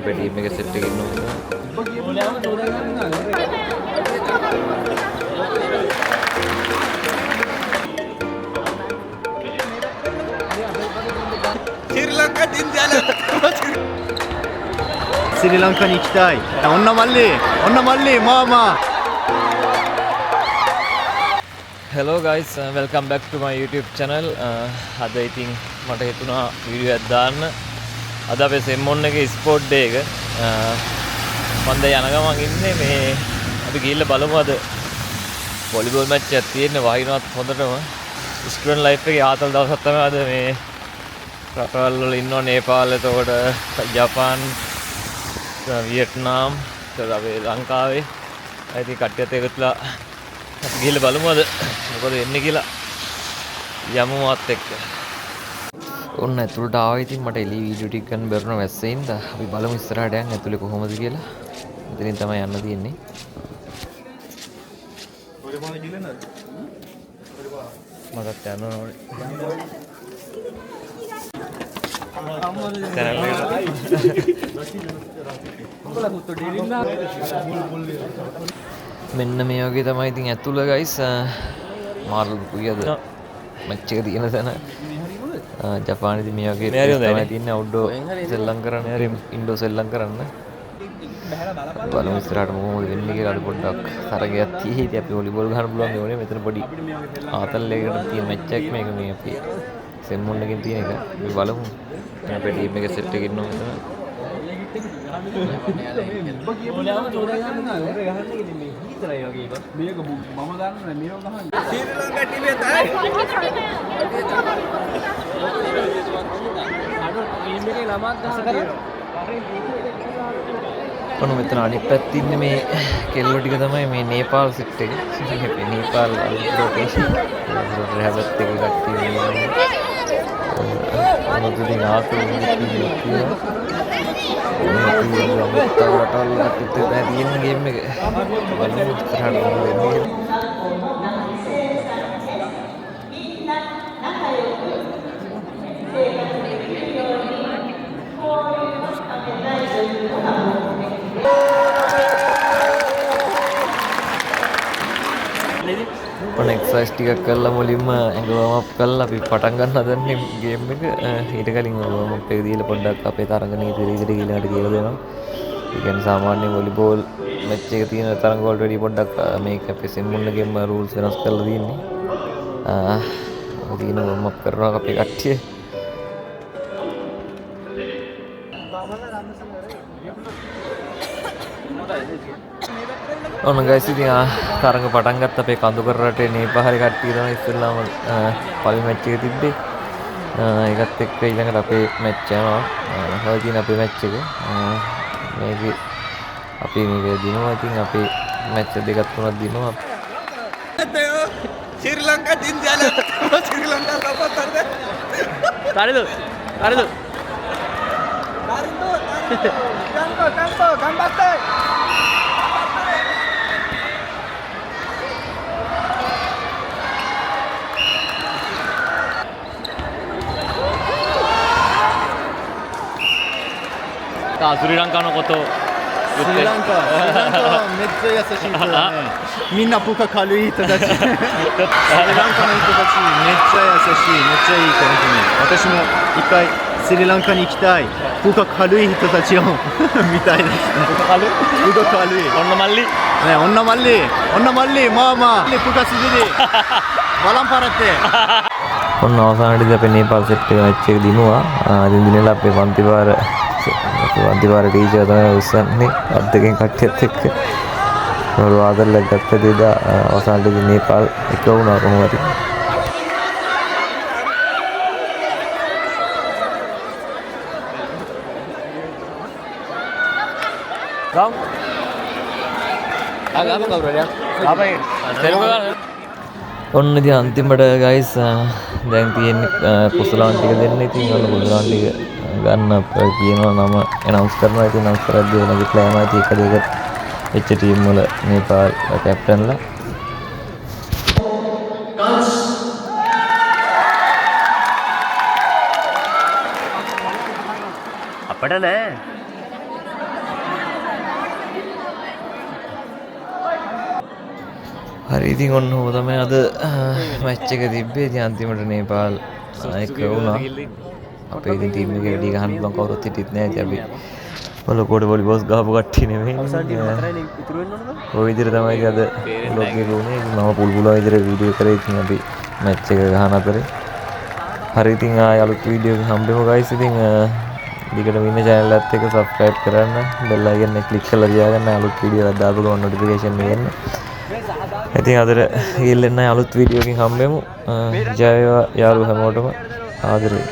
අපේ ටීම් එකේ සෙට් එකේ ඉන්නවා. ශ්‍රී ලංකාに行きたい. ඔන්න මල්ලි. ඔන්න මල්ලි මාමා. Hello guys, welcome back to my YouTube channel. අද ඉතින් මට හිතුණා වීඩියෝ එකක් දාන්න. අද අපේ සෙම්මොන් එකේ ස්පෝර්ට් ඩේ එක. මම දැන් යන ගමන් ඉන්නේ මේ අපි ගිහිල්ලා බලමු අද වොලිබෝල් මැච් එකක් තියෙන්නේ වහිනවත් හොඳටම. ස්ටුඩන්ට් ලයිෆ් එකේ ආතල් දවසක් තමයි අද මේ රටවල් වල ඉන්නවා නේපාල් එතකොට ජපාන් වියට්නාම් අපේ ලංකාවේ ඉතින් කට්ටියත් එකතුලා අපි ගිහලා බලමු අද මොකද වෙන්නේ කියලා යමු මාත් එක්ක. ඔන්න ඇතුළට ආවා ඉතින් මට එළි වීඩියෝ ටික ගන්න බැරුණ වැස්සෙයින්ද අපි බලමු ඉස්සරහට යන් ඇතුලේ කොහොමද කියලා. මෙතනින් තමයි යන්න තියෙන්නේ. මටත් යන්න ඕනේ. මෙන්න මේ වගේ තමයි ඉතින් ඇතුළ ගයිස් මාර්ලු කුයියද මැච් එක තියෙන තැන ජපානයේදී මේ වගේ තමයි තියෙන්නේ අවුට්ඩෝර් සෙල්ලම් කරන්න හරි ඉන්ඩෝර් සෙල්ලම් කරන්න බලමු ඉස්සරහට මොකද වෙන්නේ කියලා අද පොඩ්ඩක් තරගයක් තියෙයි අපි වොලිබෝල් ගහන්න පුළුවන් මේ වනේ මෙතන පොඩි ආතල් එකකට තියෙන මැච් එකක් මේක මේ අපි සෙම්මොන් එකකින් තියෙන එක අපි බලමු අපේ ටීම් එකේ සෙට් එකේ ඉන්නවා මෙතන ඔන්න මෙතන අනිත් පැත්තේ ඉන්නේ මේ කෙල්ලෝ ටික තමයි මේ නේපාල් සෙට් එක. මේ නේපාල් ලොකේෂන් රැබත් එක කට්ටිය මොකද නාතු ගේම් එක බලමු ඉස්සරහට මොකද වෙන්නේ. ඔන්න එක්සර්සයිස් ටිකක් කරලා මුලින්ම ඇඟ වර්ම් අප් කරලා අපි පටන් ගන්න හදන්නේ ගේම් එක. ඊට කලින් වර්ම් අප් එක දීලා පොඩ්ඩක් අපේ තරඟ නීති ඉදිරියට ගිහලාට කියලා දෙනවා. ඒ කියන්නේ සාමාන්‍ය වොලිබෝල් මැච් එක තියෙන තරඟ වලට වඩා පොඩ්ඩක් මේක අපේ සෙම්මුන් එකේම රූල්ස් වෙනස් කරලා තියෙන්නේ. දින වර්ම් අප් කරනවා අපේ කට්ටිය. ඔන්න ගයිස් ඉතින් තරඟ පටන් ගත්ත අපේ කඳුකර රටේ නේපාලේ කට්ටිය තමයි ඉස්සෙල්ලාම පළවෙනි මැච් එක තිබ්බේ. ඒකත් එක්ක ඊළඟට අපේ මැච් යනවා. හවතින අපේ මැච් එක. මේකේ අපි මේක දිනුවා. ඉතින් අපේ මැච් දෙකක් තුනක් දිනුවා. ශ්‍රී ලංකා දින්ජාල ශ්‍රී ලංකා සපෝටර්ද තාරිදු තාරිදු campo gambatte ශ්‍රී ලංකාවことスリランカめっちゃ優しい人だね。みんな僕は軽い人たち。スリランカの人たちめっちゃ優しい、めっちゃいい子本当に。私も一回スリランカに行きたい。僕は軽い人たちを見たいです。僕は軽い。ඔන්න මල්ලි 네, onna malli, mama.僕はsendiri. Balam parate. ඔන්න අවසානයේදී අපේ නේපාල් සෙට් එක මැච් එක දිනුවා. ඉතින් දිනලා අපේ පන්තිපාර ටීචර් තමයි උස්සන්නේ අත් දෙකෙන් කට්ටියත් එක්ක මොකද ආදරයක් ගත්ත දෙද අවසානයේදී නේපාල් එක වුණා කොහොමද. ගම් ආගම කවුරුද ආපයි තෙරුව ඔන්න ඉතින් අන්තිමට ගයිස් දැන් තියෙන්නේ කුසලාන් ටික දෙන්න. ඉතින් ඔන්න කුසලාන් ටික ගන්න කියනවා නම ඇනවුන්ස් කරනවා. ඉතින් ඇනවුන්ස් කරද්දී නැගිටලා යනවා. ඉතින් එක දෙක වෙච්ච ටීම් වල නේපාල් කැප්ටන්ලා අපිට නෑ හරි ඉතින් ඔන්න ඔහොම තමයි අද මැච් එක තිබ්බේ. ඉතින් අන්තිමට නේපාල් එක වුණා. අපේ ඉතින් ටීම් එකේ වැඩි ගහන්න පුළුවන් කවුරුත් හිටියෙත් නෑ. ඉතින් අපි පොලොකෝඩ වොලිබෝල්ස් ගහපු කට්ටිය නෙමෙයි. ඔය විදිහට තමයි ඉතින් අද vlog එක උනේ. ඉතින් මම පුල්පුලා විදිහට වීඩියෝ කරේ. ඉතින් අපි මැච් එක ගහන අතරේ හරි ඉතින් ආයෙ අලුත් වීඩියෝ එකකින් හම්බෙමු guys. ඉතින් දිගටම ඉන්න channel එකත් එක්ක subscribe කරන්න, bell icon එක click කරලා තියාගන්න අලුත් වීඩියෝ එකක් දාපු ගමන් notification එක එන්න. ඉතින් අදට ගිහින් අලුත් වීඩියෝ එකකින් හම්බෙමු. ජය වේවා යාළුවෝ හැමෝටම ආදරේ.